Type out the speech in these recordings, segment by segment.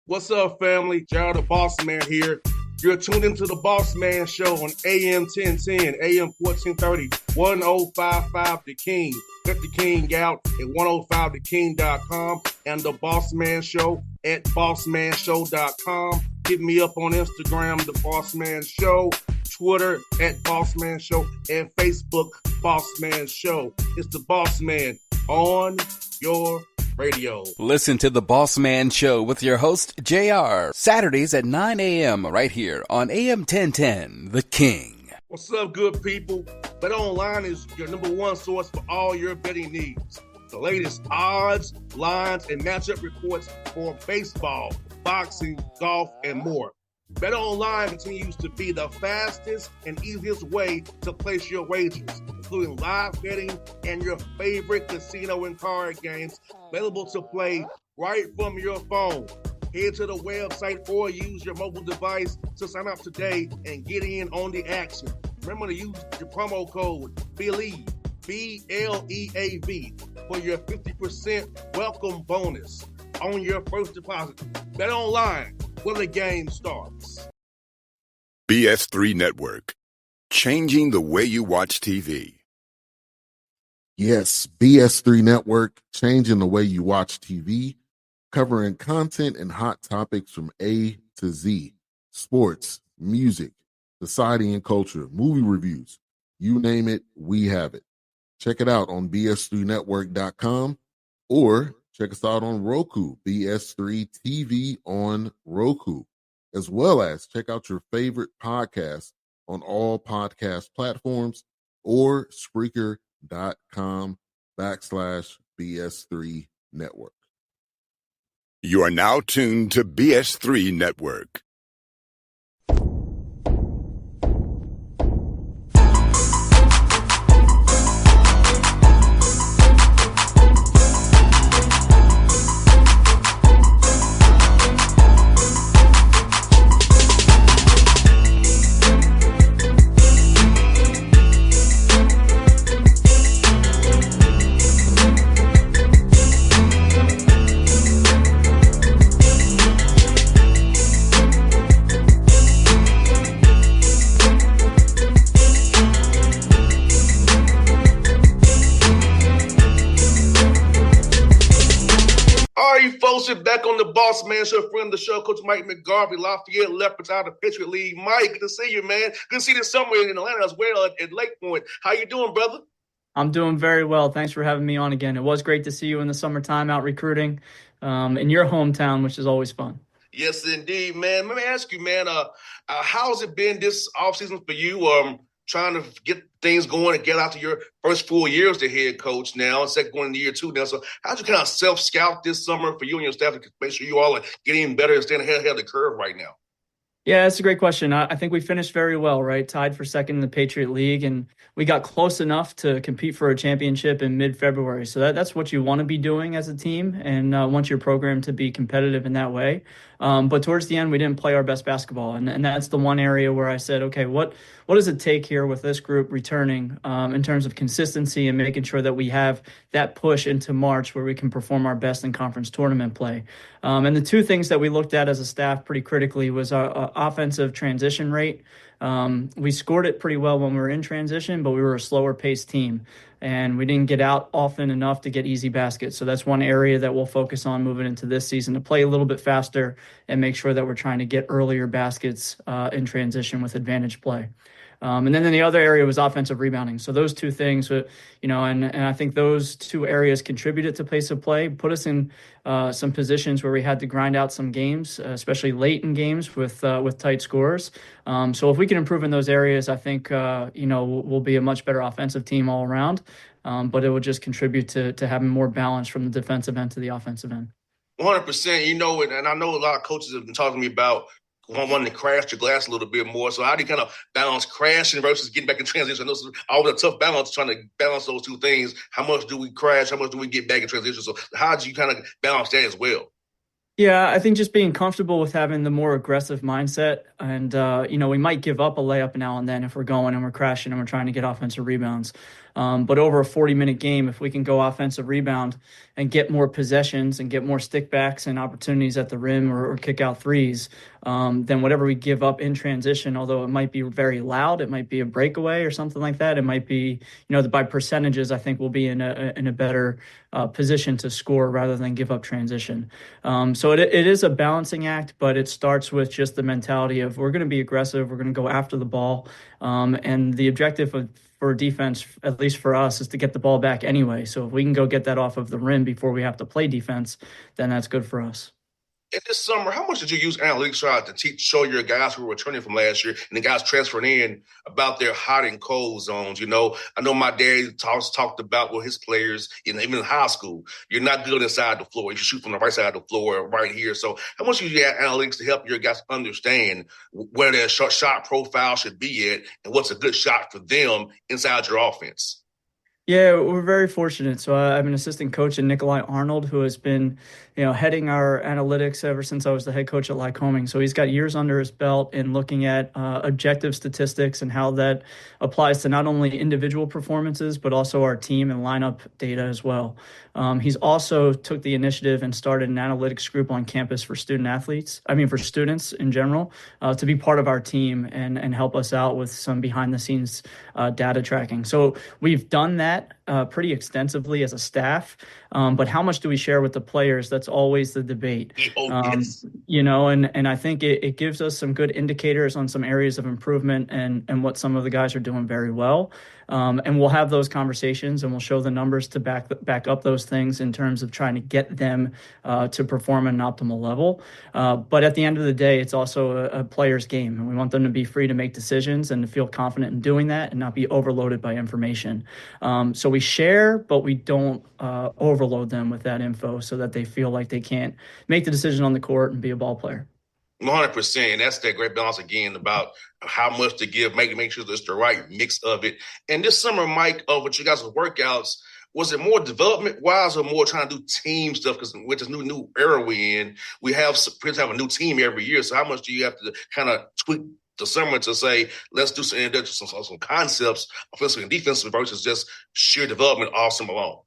What's up, family? Gerald the Bossman here. You're tuned into the Bossman Show on AM 1010, AM 1430, 1055 The King. Let the King out at 105theking.com and the Bossman Show at bossmanshow.com. Hit me up on Instagram, The Bossman Show, Twitter at Bossman Show, and Facebook, Bossman Show. It's the Bossman on your radio. Listen to the Bossman Show with your host, JR, Saturdays at 9 a.m. right here on AM 1010, The King. What's up, good people? BetOnline is your number one source for all your betting needs. The latest odds, lines, and matchup reports for baseball, boxing, golf, and more. BetOnline continues to be the fastest and easiest way to place your wagers, including live betting and your favorite casino and card games available to play right from your phone. Head to the website or use your mobile device to sign up today and get in on the action. Remember to use your promo code BELIEVE, B-L-E-A-V, for your 50% welcome bonus on your first deposit. BetOnline, where the game starts. BS3 Network, changing the way you watch TV. Yes, BS3 Network, changing the way you watch TV, covering content and hot topics from A to Z, sports, music, society and culture, movie reviews, you name it, we have it. Check it out on bs3network.com or check us out on Roku, BS3 TV on Roku, as well as check out your favorite podcasts on all podcast platforms or Spreaker.com/BS3 Network. You are now tuned to BS3 Network. Back on the Bossman Show, friend of the show, Coach Mike McGarvey, Lafayette Leopards out of the Patriot League. Mike, good to see you, man. Good to see you this summer in Atlanta as well at Lake Point. How you doing, brother? I'm doing very well. Thanks for having me on again. It was great to see you in the summertime out recruiting in your hometown, which is always fun. Yes, indeed, man. Let me ask you, man, how's it been this offseason for you? Trying to get things going and get out to your first full year as the head coach now, and second going into year two now. So how'd you kind of self-scout this summer for you and your staff to make sure you all are getting better and staying ahead of the curve right now? Yeah, that's a great question. I think we finished very well, right? Tied for second in the Patriot League, and we got close enough to compete for a championship in mid-February. So that's what you want to be doing as a team and want your program to be competitive in that way. But towards the end, we didn't play our best basketball. And that's the one area where I said, okay, what does it take here with this group returning in terms of consistency and making sure that we have that push into March where we can perform our best in conference tournament play? And the two things that we looked at as a staff pretty critically was our offensive transition rate. We scored it pretty well when we were in transition, but we were a slower paced team and we didn't get out often enough to get easy baskets. So that's one area that we'll focus on moving into this season, to play a little bit faster and make sure that we're trying to get earlier baskets in transition with advantage play. And then the other area was offensive rebounding. So those two things, and I think those two areas contributed to pace of play, put us in some positions where we had to grind out some games, especially late in games with tight scores. So if we can improve in those areas, I think, we'll be a much better offensive team all around. But it will just contribute to having more balance from the defensive end to the offensive end. 100%, and I know a lot of coaches have been talking to me about wanting to crash your glass a little bit more. So how do you kind of balance crashing versus getting back in transition? I know it's always a tough balance trying to balance those two things. How much do we crash? How much do we get back in transition? So how do you kind of balance that as well? Yeah, I think just being comfortable with having the more aggressive mindset. And, we might give up a layup now and then if we're going and we're crashing and we're trying to get offensive rebounds. But over a 40-minute game, if we can go offensive rebound and get more possessions and get more stickbacks and opportunities at the rim or kick out threes, then whatever we give up in transition, although it might be very loud, it might be a breakaway or something like that. It might be, by percentages, I think we'll be in a better position to score rather than give up transition. So it is a balancing act, but it starts with just the mentality of we're going to be aggressive, we're going to go after the ball, and the objective for defense, at least for us, is to get the ball back anyway. So if we can go get that off of the rim before we have to play defense, then that's good for us. In this summer, how much did you use analytics to show your guys who were returning from last year and the guys transferring in about their hot and cold zones? I know my dad talked about with his players, even in high school, you're not good inside the floor. You shoot from the right side of the floor right here. So how much do you use analytics to help your guys understand where their shot profile should be at and what's a good shot for them inside your offense? Yeah, we're very fortunate. So I'm an assistant coach in Nikolai Arnold, who has been, heading our analytics ever since I was the head coach at Lycoming. So he's got years under his belt in looking at objective statistics and how that applies to not only individual performances, but also our team and lineup data as well. He's also took the initiative and started an analytics group on campus for for students in general, to be part of our team and help us out with some behind the scenes data tracking. So we've done that pretty extensively as a staff. But how much do we share with the players? That's always the debate. Yes. And I think it gives us some good indicators on some areas of improvement and what some of the guys are doing very well. And we'll have those conversations and we'll show the numbers to back up those things in terms of trying to get them to perform at an optimal level. But at the end of the day, it's also a player's game, and we want them to be free to make decisions and to feel confident in doing that and not be overloaded by information. So we share, but we don't overload them with that info so that they feel like they can't make the decision on the court and be a ball player. 100%. And that's that great balance again about how much to give, make sure there's the right mix of it. And this summer, Mike, with you guys' workouts, was it more development-wise or more trying to do team stuff? Because with this new era we're in, we have a new team every year. So how much do you have to kind of tweak the summer to say, let's do some concepts, offensive and defensive, versus just sheer development all summer long?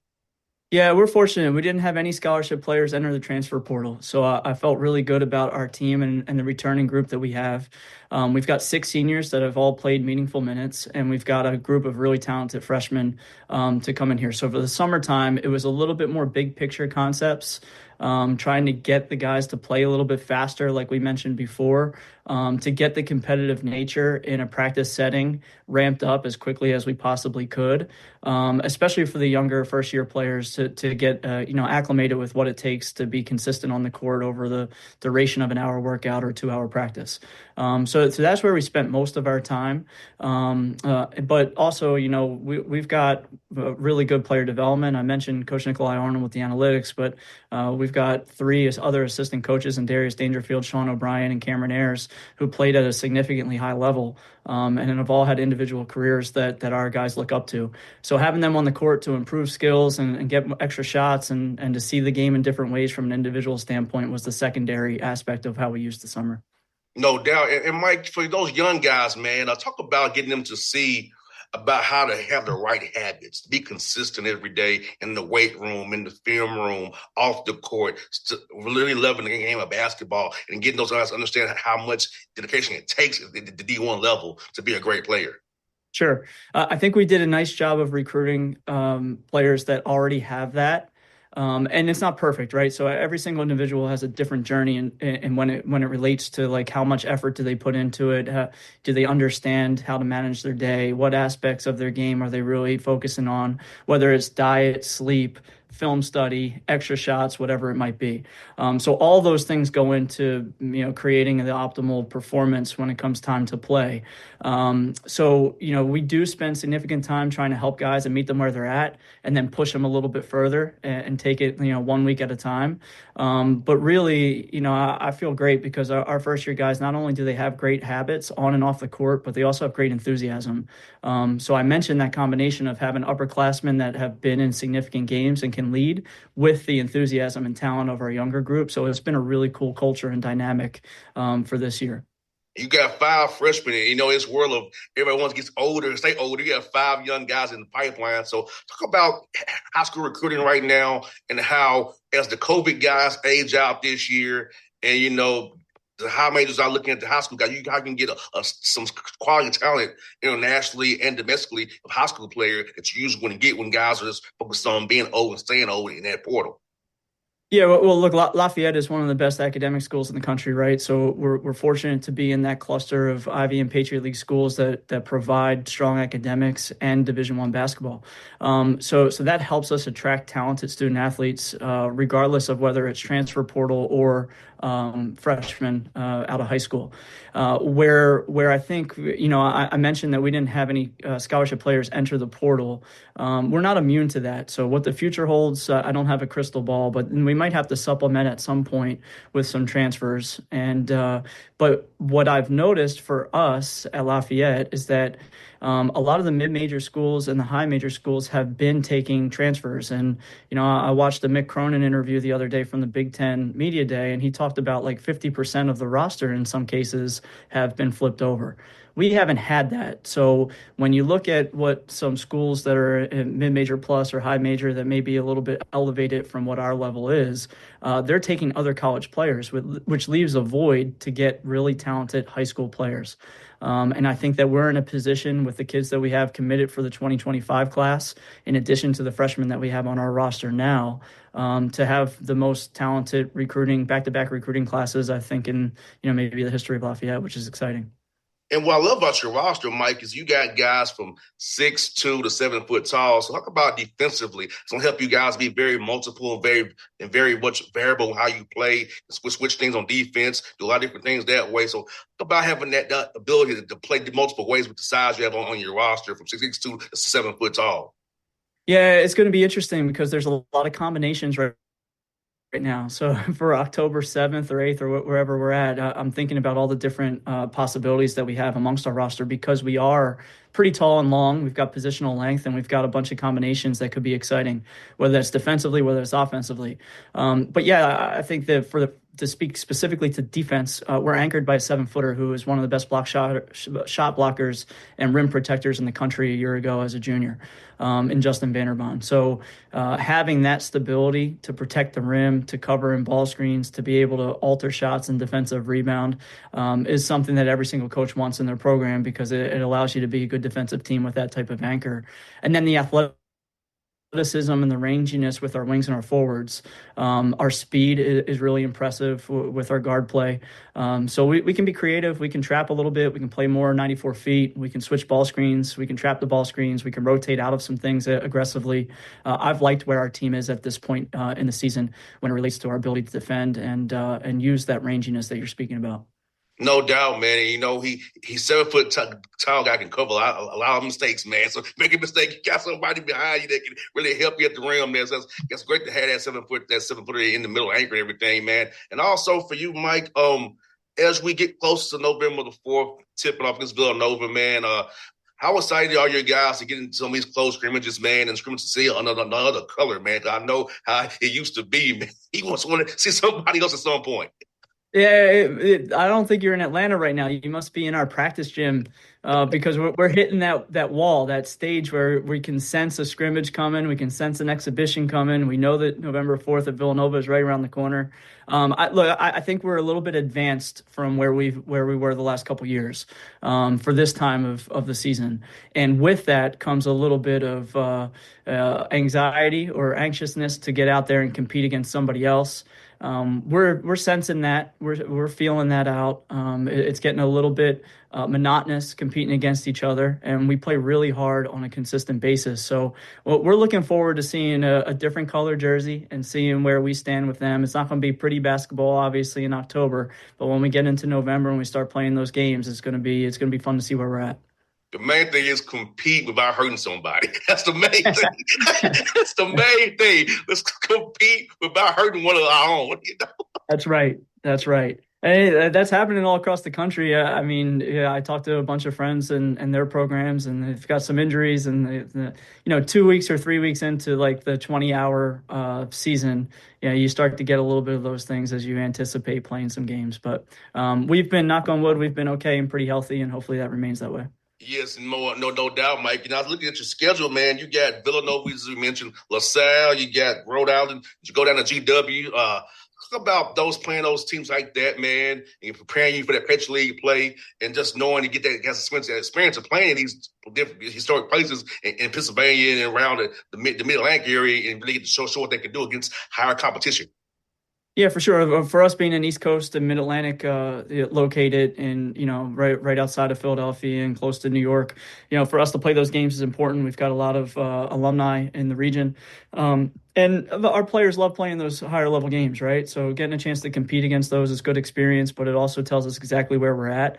Yeah, we're fortunate. We didn't have any scholarship players enter the transfer portal. So I felt really good about our team and the returning group that we have. We've got 6 seniors that have all played meaningful minutes, and we've got a group of really talented freshmen to come in here. So for the summertime, it was a little bit more big picture concepts, trying to get the guys to play a little bit faster, like we mentioned before, to get the competitive nature in a practice setting ramped up as quickly as we possibly could, especially for the younger first-year players to get acclimated with what it takes to be consistent on the court over the duration of an hour workout or 2-hour practice. So that's where we spent most of our time. But also, we've got really good player development. I mentioned Coach Nikolai Arnold with the analytics, but we've got 3 other assistant coaches in Darius Dangerfield, Sean O'Brien, and Cameron Ayers, who played at a significantly high level and have all had individual careers that our guys look up to. So having them on the court to improve skills and get extra shots and to see the game in different ways from an individual standpoint was the secondary aspect of how we used the summer. No doubt. And Mike, for those young guys, man, talk about getting them to see about how to have the right habits, be consistent every day in the weight room, in the film room, off the court, really loving the game of basketball and getting those guys to understand how much dedication it takes at the D1 level to be a great player. Sure. I think we did a nice job of recruiting players that already have that. And it's not perfect, right? So every single individual has a different journey, and when it relates to like how much effort do they put into it, do they understand how to manage their day, what aspects of their game are they really focusing on, whether it's diet, sleep, film study, extra shots, whatever it might be. So all those things go into creating the optimal performance when it comes time to play. So we do spend significant time trying to help guys and meet them where they're at, and then push them a little bit further and take it 1 week at a time. But really, I feel great because our first year guys, not only do they have great habits on and off the court, but they also have great enthusiasm. So I mentioned that combination of having upperclassmen that have been in significant games and can lead with the enthusiasm and talent of our younger group. So it's been a really cool culture and dynamic for this year. You got 5 freshmen, and this world of everyone gets older and stay older. You have 5 young guys in the pipeline. So talk about high school recruiting right now and how, as the COVID guys age out this year, and the high majors are looking at the high school guys, how can get some quality talent internationally and domestically of high school player that you usually wouldn't get when guys are just focused on being old and staying old in that portal. Yeah, well, look, Lafayette is one of the best academic schools in the country, right? So we're fortunate to be in that cluster of Ivy and Patriot League schools that provide strong academics and Division I basketball. So that helps us attract talented student athletes, regardless of whether it's transfer portal or freshmen out of high school. Where I think, I mentioned that we didn't have any scholarship players enter the portal. We're not immune to that. So what the future holds, I don't have a crystal ball, but we might have to supplement at some point with some transfers. But what I've noticed for us at Lafayette is that a lot of the mid-major schools and the high major schools have been taking transfers. And, I watched the Mick Cronin interview the other day from the Big Ten Media Day, and he talked about like 50% of the roster in some cases have been flipped over. We haven't had that. So when you look at what some schools that are in mid-major plus or high major that may be a little bit elevated from what our level is, they're taking other college players, which leaves a void to get really talented high school players. And I think that we're in a position with the kids that we have committed for the 2025 class, in addition to the freshmen that we have on our roster now, to have the most talented back-to-back recruiting classes, I think, in maybe the history of Lafayette, which is exciting. And what I love about your roster, Mike, is you got guys from 6'2" to 7 foot tall. So talk about defensively. It's gonna help you guys be very multiple and very much variable in how you play, switch things on defense, do a lot of different things that way. So talk about having that ability to play multiple ways with the size you have on your roster from 6'2" to 7 foot tall. Yeah, it's going to be interesting because there's a lot of combinations right now. So for October 7th or 8th or wherever we're at, I'm thinking about all the different possibilities that we have amongst our roster because we are pretty tall and long. We've got positional length and we've got a bunch of combinations that could be exciting, whether that's defensively, whether it's offensively. But yeah, I think that to speak specifically to defense, we're anchored by a 7-footer who is one of the best shot blockers and rim protectors in the country a year ago as a junior, in Justin Vanderbond. So having that stability to protect the rim, to cover in ball screens, to be able to alter shots and defensive rebound is something that every single coach wants in their program because it allows you to be a good defensive team with that type of anchor. And then the athleticism and the ranginess with our wings and our forwards. Our speed is really impressive with our guard play. So we can be creative. We can trap a little bit. We can play more 94 feet. We can switch ball screens. We can trap the ball screens. We can rotate out of some things aggressively. I've liked where our team is at this point in the season when it relates to our ability to defend and use that ranginess that you're speaking about. No doubt, man. And, he's 7 foot tall guy, can cover a lot of mistakes, man. So make a mistake, you got somebody behind you that can really help you at the rim, man. So it's great to have that 7-footer in the middle anchor and everything, man. And also for you, Mike, as we get close to November the 4th, tipping off against Villanova, man, how excited are your guys to get into some of these close scrimmages, man, and scrimmage to see another color, man? I know how it used to be, man. He wants to see somebody else at some point. Yeah, I don't think you're in Atlanta right now. You must be in our practice gym because we're hitting that wall, that stage where we can sense a scrimmage coming. We can sense an exhibition coming. We know that November 4th at Villanova is right around the corner. I think we're a little bit advanced from where we were the last couple years for this time of the season. And with that comes a little bit of anxiety or anxiousness to get out there and compete against somebody else. We're sensing that. We're feeling that out. It's getting a little bit monotonous competing against each other, and we play really hard on a consistent basis. So we're looking forward to seeing a different color jersey and seeing where we stand with them. It's not going to be pretty basketball, obviously, in October, but when we get into November and we start playing those games, it's going to be fun to see where we're at. The main thing is compete without hurting somebody. That's the main thing. That's the main thing. Let's compete without hurting one of our own. That's right. Hey, that's happening all across the country. I mean, yeah, I talked to a bunch of friends and their programs, and they've got some injuries. And 2 weeks or 3 weeks into like the 20-hour season, you start to get a little bit of those things as you anticipate playing some games. But we've been, knock on wood, we've been okay and pretty healthy, and hopefully that remains that way. Yes, no doubt, Mike. I was looking at your schedule, man. You got Villanova, as you mentioned, LaSalle. You got Rhode Island. You go down to GW. Talk about those playing those teams like that, man, and preparing you for that Petro League play, and just knowing to get that experience of playing in these different historic places in Pennsylvania and around the Mid-Atlantic area, and really get to show what they can do against higher competition. Yeah, for sure. For us being in East Coast and Mid-Atlantic, located in, right outside of Philadelphia and close to New York, for us to play those games is important. We've got a lot of alumni in the region. And our players love playing those higher level games, right? So getting a chance to compete against those is good experience, but it also tells us exactly where we're at.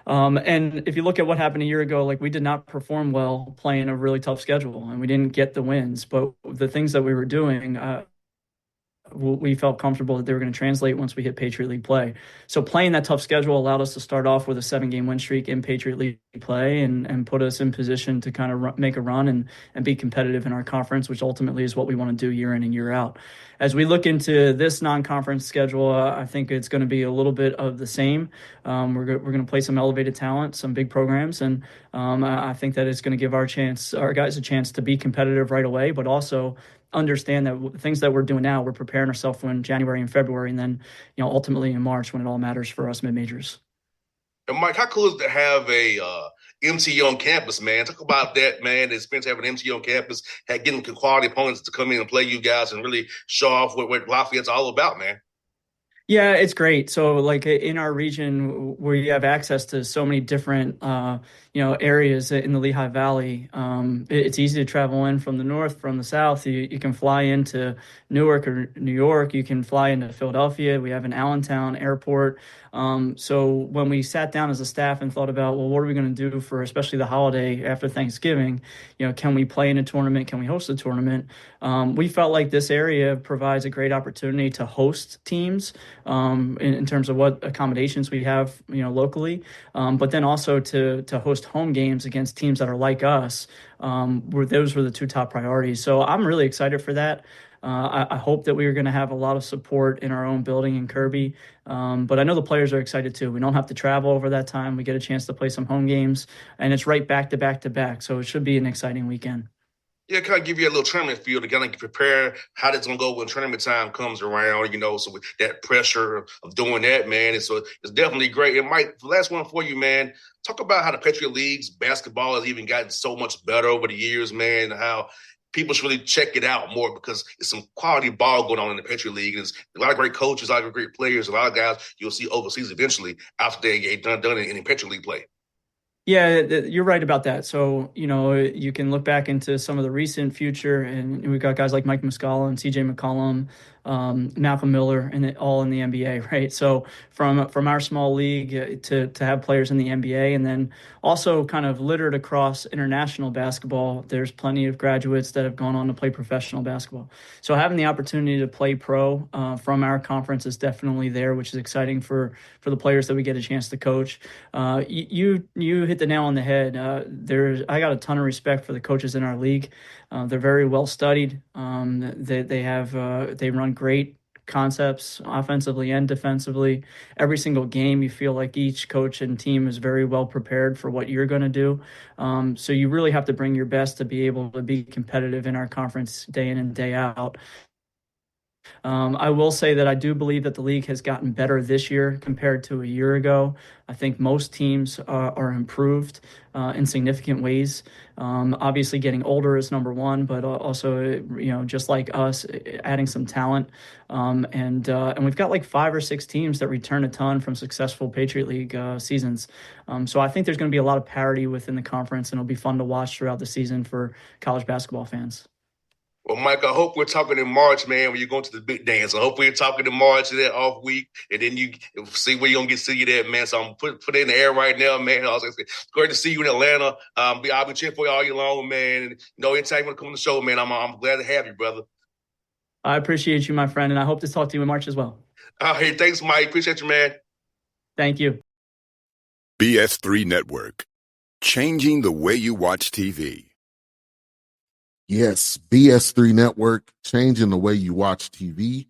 And if you look at what happened a year ago, like we did not perform well playing a really tough schedule and we didn't get the wins, but the things that we were doing, we felt comfortable that they were going to translate once we hit Patriot League play. So playing that tough schedule allowed us to start off with a 7-game win streak in Patriot League play and put us in position to kind of make a run and be competitive in our conference, which ultimately is what we want to do year in and year out. As we look into this non-conference schedule, I think it's going to be a little bit of the same. We're going to play some elevated talent, some big programs, and I think that it's going to give our guys a chance to be competitive right away, but also understand that things that we're doing now, we're preparing ourselves for in January and February, and then ultimately in March when it all matters for us mid majors. And Mike, how cool is it to have a MTE on campus, man? Talk about that, man. The experience having an MTE on campus, getting quality opponents to come in and play you guys and really show off what Lafayette's all about, man. Yeah, it's great. So like in our region where you have access to so many different areas in the Lehigh Valley, it's easy to travel in from the north, from the south. You can fly into Newark or New York. You can fly into Philadelphia. We have an Allentown airport. So when we sat down as a staff and thought about, well, what are we going to do for especially the holiday after Thanksgiving? Can we play in a tournament? Can we host a tournament? We felt like this area provides a great opportunity to host teams in terms of what accommodations we have, locally, but then also to host home games against teams that are like us. Those were the two top priorities. So I'm really excited for that. I hope that we are going to have a lot of support in our own building in Kirby. But I know the players are excited too. We don't have to travel over that time. We get a chance to play some home games, and it's right back to back to back. So it should be an exciting weekend. Yeah, kind of give you a little tournament feel to kind of prepare how that's going to go when tournament time comes around, so with that pressure of doing that, man. And so it's definitely great. And Mike, the last one for you, man, talk about how the Patriot League's basketball has even gotten so much better over the years, man, and how people should really check it out more because it's some quality ball going on in the Patriot League. And there's a lot of great coaches, a lot of great players, a lot of guys you'll see overseas eventually after they get done in Patriot League play. Yeah, you're right about that. So, you can look back into some of the recent future, and we've got guys like Mike Muscala and CJ McCollum, Malcolm Miller, and all in the NBA, right? So from our small league to have players in the NBA, and then also kind of littered across international basketball, there's plenty of graduates that have gone on to play professional basketball. So having the opportunity to play pro from our conference is definitely there, which is exciting for the players that we get a chance to coach. You hit the nail on the head. I got a ton of respect for the coaches in our league. They're very well studied. They run great concepts offensively and defensively. Every single game, you feel like each coach and team is very well prepared for what you're going to do. So you really have to bring your best to be able to be competitive in our conference day in and day out. I will say that I do believe that the league has gotten better this year compared to a year ago. I think most teams are improved in significant ways. Obviously, getting older is number one, but also, just like us, adding some talent. And we've got like 5 or 6 teams that return a ton from successful Patriot League seasons. So I think there's going to be a lot of parity within the conference, and it'll be fun to watch throughout the season for college basketball fans. Well, Mike, I hope we're talking in March, man, when you're going to the big dance. I hope we're talking in March, that off week, and then you see where you're going to see you there, man. So I'm put it in the air right now, man. I was going to say, it's great to see you in Atlanta. I'll be cheering for you all year long, man. And, anytime you want to come on the show, man, I'm glad to have you, brother. I appreciate you, my friend, and I hope to talk to you in March as well. Hey, thanks, Mike. Appreciate you, man. Thank you. BS3 Network. Changing the way you watch TV. Yes, BS3 Network, changing the way you watch TV,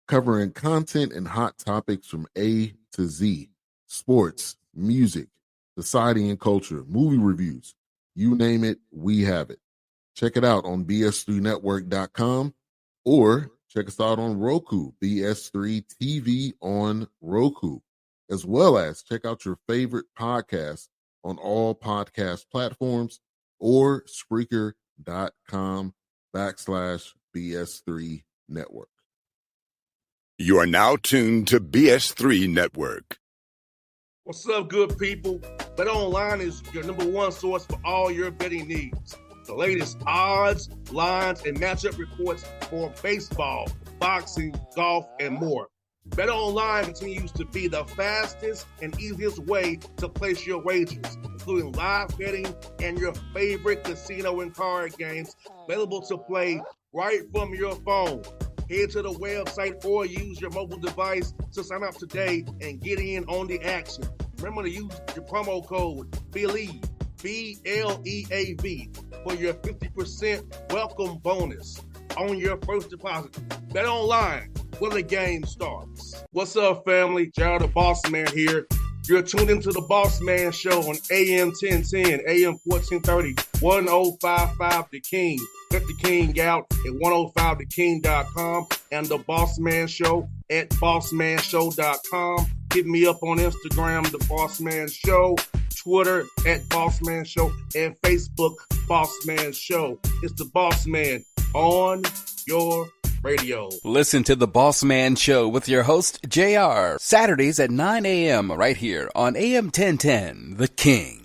covering content and hot topics from A to Z. Sports, music, society and culture, movie reviews. You name it, we have it. Check it out on bs3network.com or check us out on Roku, BS3 TV on Roku, as well as check out your favorite podcasts on all podcast platforms or Spreaker.com/BS3 Network. You are now tuned to BS3 Network. What's up, good people? Bet Online is your number one source for all your betting needs. The latest odds, lines, and matchup reports for baseball, boxing, golf, and more. Bet Online continues to be the fastest and easiest way to place your wagers, including live betting and your favorite casino and card games available to play right from your phone. Head to the website or use your mobile device to sign up today and get in on the action. Remember to use your promo code BELIEVE, BLEAV, for your 50% welcome bonus on your first deposit. Bet Online, where the game starts. What's up, family? Gerald the Bossman here. You're tuned into the Bossman Show on AM 1010, AM 1430, 1055 The King. Check The King out at 105theking.com and the Bossman Show at bossmanshow.com. Hit me up on Instagram, The Bossman Show, Twitter at Bossman Show, and Facebook, Bossman Show. It's the Bossman on your radio. Listen to The Bossman Show with your host, JR, Saturdays at 9 a.m. right here on AM 1010, The King.